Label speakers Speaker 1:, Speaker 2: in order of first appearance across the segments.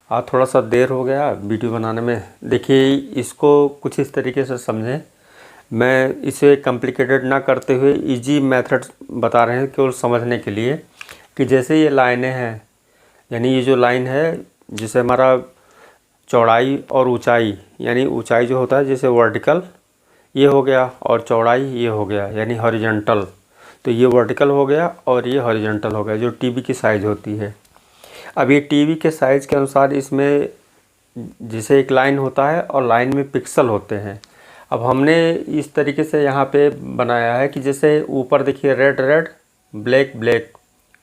Speaker 1: आज थोड़ा सा देर हो गया वीडियो बनाने में। देखिए इसको कुछ इस तरीके से समझें, मैं इसे कॉम्प्लिकेटेड ना करते हुए इजी मेथड बता रहे हैं केवल समझने के लिए। कि जैसे ये लाइनें हैं, यानी ये जो लाइन है जिसे हमारा चौड़ाई और ऊंचाई, यानी ऊंचाई जो होता है जैसे वर्टिकल ये हो गया और चौड़ाई ये हो गया यानी हॉरिजॉन्टल। तो ये वर्टिकल हो गया और ये हॉरिजॉन्टल हो गया, जो टीवी की साइज़ होती है। अब ये टीवी के साइज़ के अनुसार इसमें जैसे एक लाइन होता है और लाइन में पिक्सल होते हैं। अब हमने इस तरीके से यहाँ पे बनाया है कि जैसे ऊपर देखिए रेड रेड ब्लैक ब्लैक,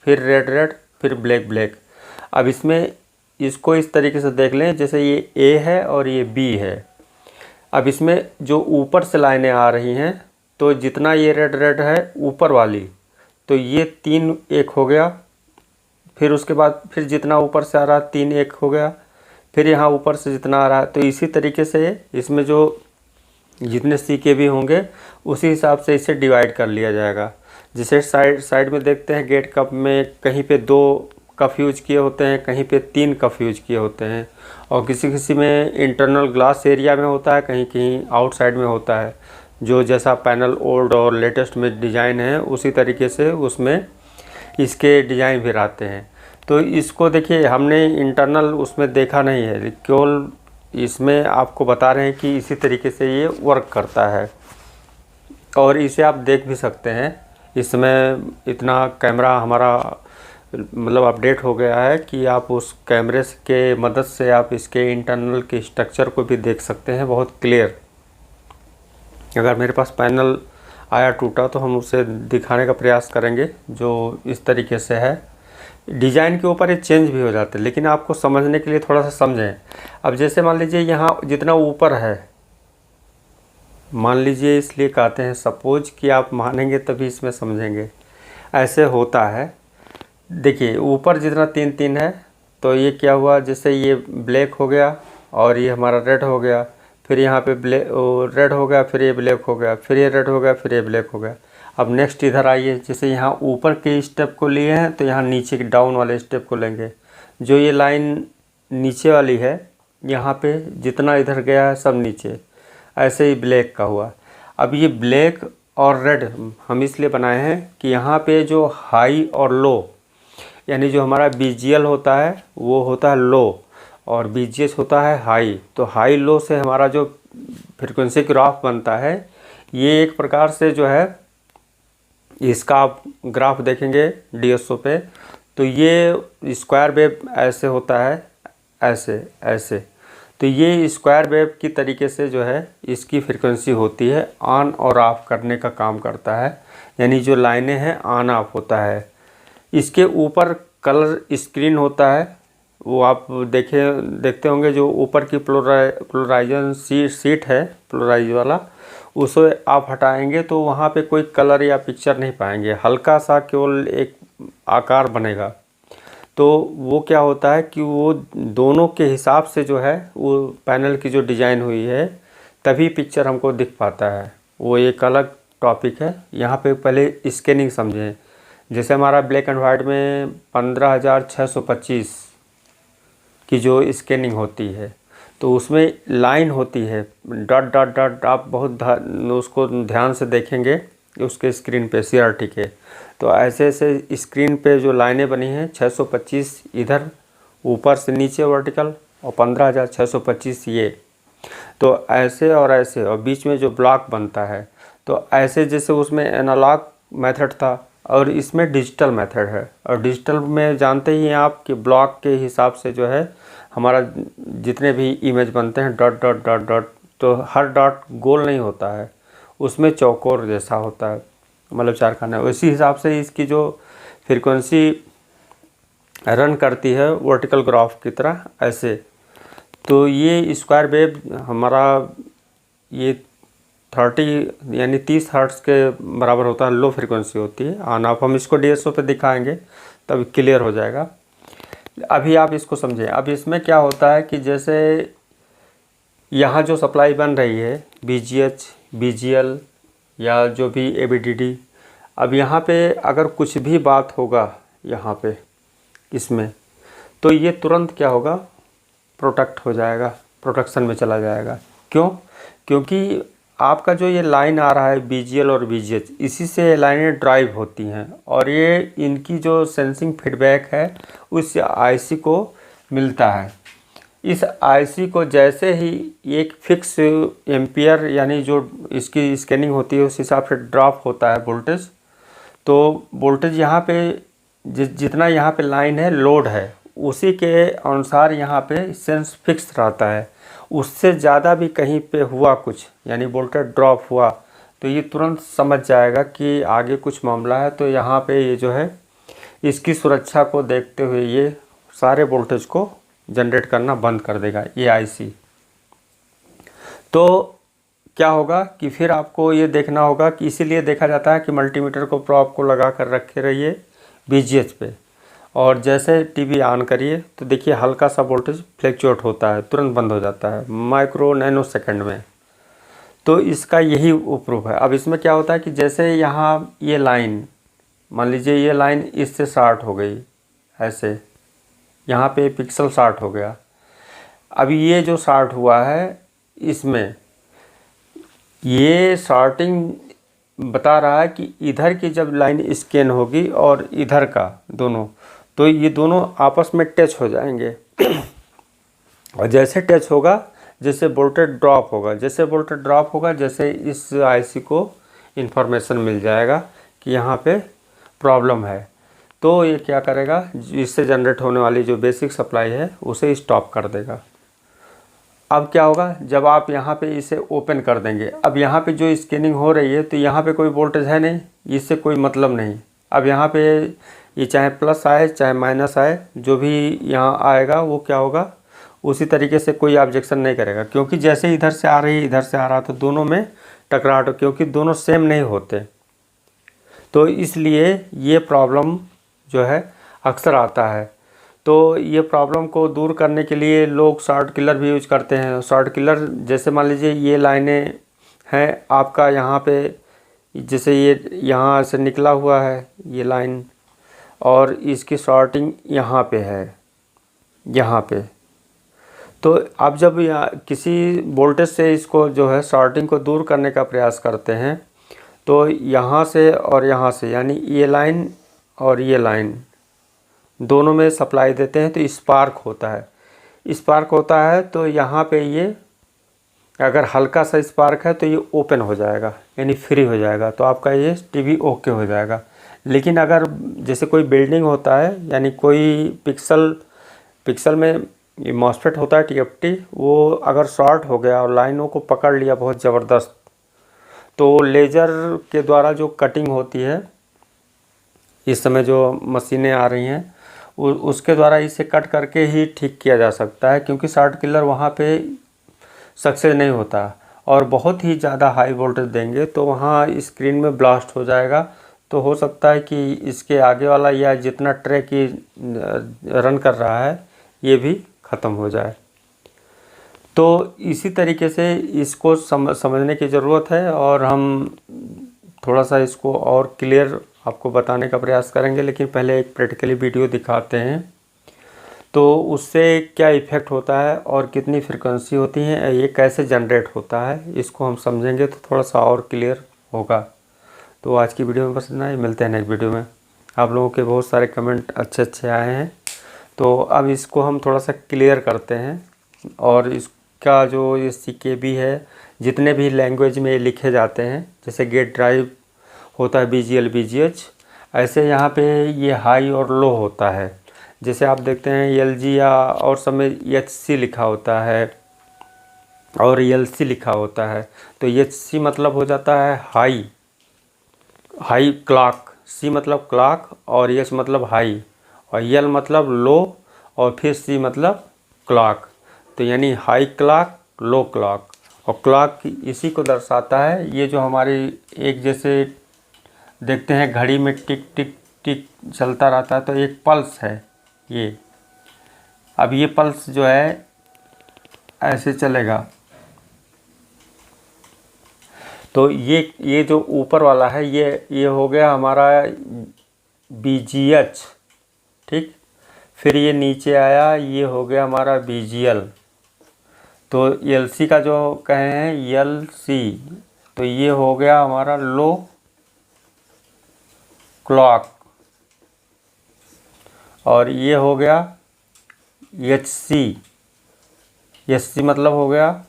Speaker 1: फिर रेड रेड फिर ब्लैक ब्लैक। अब इसमें इसको इस तरीके से देख लें जैसे ये ए है और ये बी है। अब इसमें जो ऊपर से लाइनें आ रही हैं, तो जितना ये रेड रेड है ऊपर वाली, तो ये 3 एक हो गया। फिर उसके बाद फिर जितना ऊपर से आ रहा 3 एक हो गया। फिर यहाँ ऊपर से जितना आ रहा है, तो इसी तरीके से इसमें जो जितने सीके भी होंगे उसी हिसाब से इसे डिवाइड कर लिया जाएगा। जैसे साइड में देखते हैं गेट कप में कहीं पे 2 कप यूज किए होते हैं, कहीं पे 3 कप यूज किए होते हैं, और किसी किसी में इंटरनल ग्लास एरिया में होता है, कहीं कहीं आउटसाइड में होता है। जो जैसा पैनल ओल्ड और लेटेस्ट में डिज़ाइन है उसी तरीके से उसमें इसके डिज़ाइन भी आते हैं। तो इसको देखिए हमने इंटरनल उसमें देखा नहीं है, केवल इसमें आपको बता रहे हैं कि इसी तरीके से ये वर्क करता है। और इसे आप देख भी सकते हैं। इसमें इतना कैमरा हमारा मतलब अपडेट हो गया है कि आप उस कैमरे के मदद से आप इसके इंटरनल के स्ट्रक्चर को भी देख सकते हैं बहुत क्लियर। अगर मेरे पास पैनल आया टूटा तो हम उसे दिखाने का प्रयास करेंगे जो इस तरीके से है। डिज़ाइन के ऊपर ये चेंज भी हो जाते हैं, लेकिन आपको समझने के लिए थोड़ा सा समझें। अब जैसे मान लीजिए यहाँ जितना ऊपर है, मान लीजिए इसलिए कहते हैं सपोज कि आप मानेंगे तभी इसमें समझेंगे, ऐसे होता है। देखिए ऊपर जितना 3 है, तो ये क्या हुआ, जैसे ये ब्लैक हो गया और ये हमारा रेड हो गया, फिर यहाँ पे रेड हो गया, फिर ये ब्लैक हो गया, फिर ये रेड हो गया, फिर ये ब्लैक हो गया। अब नेक्स्ट इधर आइए, जैसे यहाँ ऊपर के स्टेप को लिए हैं तो यहाँ नीचे के डाउन वाले स्टेप को लेंगे। जो ये लाइन नीचे वाली है, यहाँ पे जितना इधर गया है सब नीचे, ऐसे ही ब्लैक का हुआ। अब ये ब्लैक और रेड हम इसलिए बनाए हैं कि यहाँ पे जो हाई और लो, यानी जो हमारा बीजीएल होता है वो होता है लो और बीजीएस होता है हाई। तो हाई लो से हमारा जो फ्रिक्वेंसी ग्राफ बनता है, ये एक प्रकार से जो है इसका आप ग्राफ देखेंगे डीएसओ पे, तो ये स्क्वायर वेव ऐसे होता है, ऐसे ऐसे। तो ये स्क्वायर वेव की तरीके से जो है इसकी फ्रिक्वेंसी होती है, ऑन और ऑफ करने का काम करता है। यानी जो लाइनें हैं ऑन ऑफ होता है। इसके ऊपर कलर स्क्रीन होता है, वो आप देखते होंगे। जो ऊपर की पोलराइजन सीट है पोलराइज वाला, उसे आप हटाएंगे तो वहाँ पे कोई कलर या पिक्चर नहीं पाएंगे, हल्का सा केवल एक आकार बनेगा। तो वो क्या होता है कि वो दोनों के हिसाब से जो है वो पैनल की जो डिज़ाइन हुई है तभी पिक्चर हमको दिख पाता है। वो एक अलग टॉपिक है। यहाँ पे पहले स्कैनिंग समझें। जैसे हमारा ब्लैक एंड वाइट में 15,625 की जो स्कैनिंग होती है, तो उसमें लाइन होती है डॉट डॉट डॉट। आप बहुत उसको ध्यान से देखेंगे उसके स्क्रीन पे सीआरटी के, तो ऐसे ऐसे स्क्रीन पे जो लाइनें बनी हैं 625 इधर ऊपर से नीचे वर्टिकल और 15,625 ये, तो ऐसे और ऐसे, और बीच में जो ब्लॉक बनता है तो ऐसे। जैसे उसमें एनालॉग मेथड था और इसमें डिजिटल मेथड है। और डिजिटल में जानते ही हैं आप कि ब्लॉक के हिसाब से जो है हमारा जितने भी इमेज बनते हैं डॉट डॉट डॉट डॉट, तो हर डॉट गोल नहीं होता है, उसमें चौकोर जैसा होता है, मतलब 4 खाने। उसी हिसाब से इसकी जो फ्रीक्वेंसी रन करती है वर्टिकल ग्राफ की तरह ऐसे। तो ये स्क्वायर वेव हमारा ये 30 यानी 30 हर्ट्ज़ के बराबर होता है, लो फ्रीक्वेंसी होती है ऑन ऑफ। हम इसको डीएसओ पे दिखाएंगे तब क्लियर हो जाएगा। अभी आप इसको समझें। अब इसमें क्या होता है कि जैसे यहाँ जो सप्लाई बन रही है बीजीएच, बीजीएल या जो भी एबीडीडी, अब यहाँ पे अगर कुछ भी बात होगा यहाँ पे इसमें, तो ये तुरंत क्या होगा, प्रोटेक्ट हो जाएगा, प्रोटेक्शन में चला जाएगा। क्यों? क्योंकि आपका जो ये लाइन आ रहा है BGL और BGH, इसी से ये लाइनें ड्राइव होती हैं और ये इनकी जो सेंसिंग फीडबैक है उस IC को मिलता है। इस IC को जैसे ही एक फिक्स एम्पियर यानी जो इसकी स्कैनिंग होती है उस हिसाब से ड्रॉप होता है वोल्टेज, तो वोल्टेज यहाँ पे जितना यहाँ पे लाइन है लोड है उसी के अनुसार यहाँ पे सेंस फिक्स रहता है। उससे ज़्यादा भी कहीं पे हुआ कुछ यानी वोल्टेज ड्रॉप हुआ तो ये तुरंत समझ जाएगा कि आगे कुछ मामला है। तो यहाँ पे ये जो है इसकी सुरक्षा को देखते हुए ये सारे वोल्टेज को जनरेट करना बंद कर देगा ये IC। तो क्या होगा कि फिर आपको ये देखना होगा कि इसीलिए देखा जाता है कि मल्टीमीटर को प्रॉब को लगा कर रखे रहिए BGH पे, और जैसे टीवी ऑन करिए तो देखिए हल्का सा वोल्टेज फ्लैक्चुएट होता है, तुरंत बंद हो जाता है माइक्रो नैनो सेकंड में। तो इसका यही प्रूफ है। अब इसमें क्या होता है कि जैसे यहाँ ये लाइन, मान लीजिए ये लाइन इससे शॉर्ट हो गई, ऐसे यहाँ पे पिक्सल शॉर्ट हो गया। अभी ये जो शॉर्ट हुआ है इसमें ये शॉर्टिंग बता रहा है कि इधर की जब लाइन स्कैन होगी और इधर का दोनों, तो ये दोनों आपस में टच हो जाएंगे और जैसे टच होगा जैसे वोल्टेज ड्रॉप होगा, जैसे वोल्टेज ड्रॉप होगा जैसे इस IC को इन्फॉर्मेशन मिल जाएगा कि यहाँ पे प्रॉब्लम है। तो ये क्या करेगा, इससे जनरेट होने वाली जो बेसिक सप्लाई है उसे स्टॉप कर देगा। अब क्या होगा, जब आप यहाँ पे इसे ओपन कर देंगे, अब यहाँ पे जो स्कैनिंग हो रही है तो यहाँ पे कोई वोल्टेज है नहीं, इससे कोई मतलब नहीं। अब यहाँ पे ये चाहे प्लस आए चाहे माइनस आए, जो भी यहाँ आएगा वो क्या होगा उसी तरीके से कोई ऑब्जेक्शन नहीं करेगा, क्योंकि जैसे इधर से आ रही इधर से आ रहा तो दोनों में टकराहट हो, क्योंकि दोनों सेम नहीं होते। तो इसलिए ये प्रॉब्लम जो है अक्सर आता है। तो ये प्रॉब्लम को दूर करने के लिए लोग शॉर्ट किलर भी यूज करते हैं। शॉर्ट किलर जैसे मान लीजिए ये लाइनें हैं आपका, यहाँ पे जैसे ये यहाँ से निकला हुआ है ये लाइन और इसकी शॉर्टिंग यहाँ पे है, यहाँ पे। तो आप जब किसी वोल्टेज से इसको जो है शॉर्टिंग को दूर करने का प्रयास करते हैं तो यहाँ से और यहाँ से यानी ये लाइन और ये लाइन दोनों में सप्लाई देते हैं तो स्पार्क होता है। स्पार्क होता है तो यहाँ पे ये अगर हल्का सा स्पार्क है तो ये ओपन हो जाएगा यानी फ्री हो जाएगा, तो आपका ये टीवी ओके हो जाएगा। लेकिन अगर जैसे कोई बिल्डिंग होता है यानी कोई पिक्सल में मॉसफेट होता है TFT, वो अगर शॉर्ट हो गया और लाइनों को पकड़ लिया बहुत ज़बरदस्त, तो लेज़र के द्वारा जो कटिंग होती है, इस समय जो मशीनें आ रही हैं उसके द्वारा इसे कट करके ही ठीक किया जा सकता है, क्योंकि शॉर्ट किलर वहाँ पे सक्सेस नहीं होता। और बहुत ही ज़्यादा हाई वोल्टेज देंगे तो वहाँ स्क्रीन में ब्लास्ट हो जाएगा। तो हो सकता है कि इसके आगे वाला या जितना ट्रैक ही रन कर रहा है ये भी ख़त्म हो जाए। तो इसी तरीके से इसको समझने की ज़रूरत है और हम थोड़ा सा इसको और क्लियर आपको बताने का प्रयास करेंगे। लेकिन पहले एक प्रैक्टिकली वीडियो दिखाते हैं तो उससे क्या इफ़ेक्ट होता है और कितनी फ्रिक्वेंसी होती है, ये कैसे जनरेट होता है, इसको हम समझेंगे तो थोड़ा सा और क्लियर होगा। तो आज की वीडियो में बस इतना ही, मिलते हैं नेक्स्ट वीडियो में। आप लोगों के बहुत सारे कमेंट अच्छे आए हैं, तो अब इसको हम थोड़ा सा क्लियर करते हैं। और इसका जो ये CKB है, जितने भी लैंग्वेज में लिखे जाते हैं, जैसे गेट ड्राइव होता है BGL BGH, ऐसे यहाँ पे ये हाई और लो होता है। जैसे आप देखते हैं LG या और सब में HC लिखा होता है और LC लिखा होता है। तो HC मतलब हो जाता है हाई क्लॉक, C मतलब क्लॉक और H मतलब हाई और L मतलब लो और फिर C मतलब क्लॉक। तो यानी हाई क्लॉक लो क्लॉक, और क्लॉक इसी को दर्शाता है। ये जो हमारी एक जैसे देखते हैं घड़ी में टिक टिक टिक चलता रहता है, तो एक पल्स है ये। अब ये पल्स जो है ऐसे चलेगा, तो ये जो ऊपर वाला है ये हो गया हमारा BGH, ठीक। फिर ये नीचे आया, ये हो गया हमारा BGL। तो एल सी का जो कहे हैं एल सी, तो ये हो गया हमारा लो क्लॉक, और ये हो गया एच सी। एच सी मतलब हो गया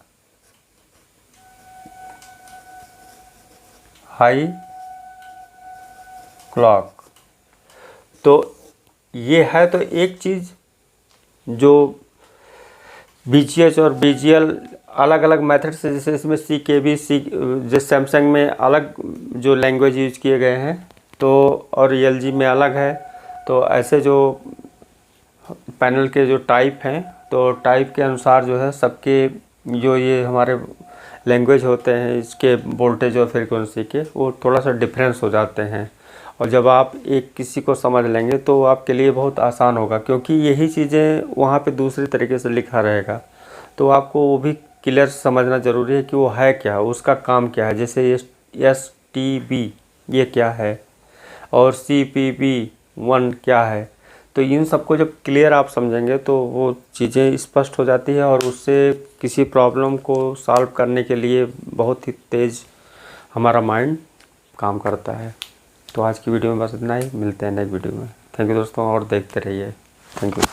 Speaker 1: हाई क्लॉक। तो ये है तो एक चीज़ जो BGH और BGL अलग अलग मेथड से, जैसे इसमें CKB जैसे सैमसंग में अलग जो लैंग्वेज यूज किए गए हैं, तो और LG में अलग है। तो ऐसे जो पैनल के जो टाइप हैं, तो टाइप के अनुसार जो है सबके जो ये हमारे लैंग्वेज होते हैं, इसके वोल्टेज और फ्रीक्वेंसी के वो थोड़ा सा डिफरेंस हो जाते हैं। और जब आप एक किसी को समझ लेंगे तो आपके लिए बहुत आसान होगा, क्योंकि यही चीज़ें वहाँ पे दूसरी तरीके से लिखा रहेगा, तो आपको वो भी क्लियर समझना ज़रूरी है कि वो है क्या, उसका काम क्या है। जैसे STB ये क्या है और CPB1 क्या है, तो इन सबको जब क्लियर आप समझेंगे तो वो चीज़ें स्पष्ट हो जाती है, और उससे किसी प्रॉब्लम को सॉल्व करने के लिए बहुत ही तेज़ हमारा माइंड काम करता है। तो आज की वीडियो में बस इतना ही, मिलते हैं नेक्स्ट वीडियो में। थैंक यू दोस्तों, और देखते रहिए। Thank you.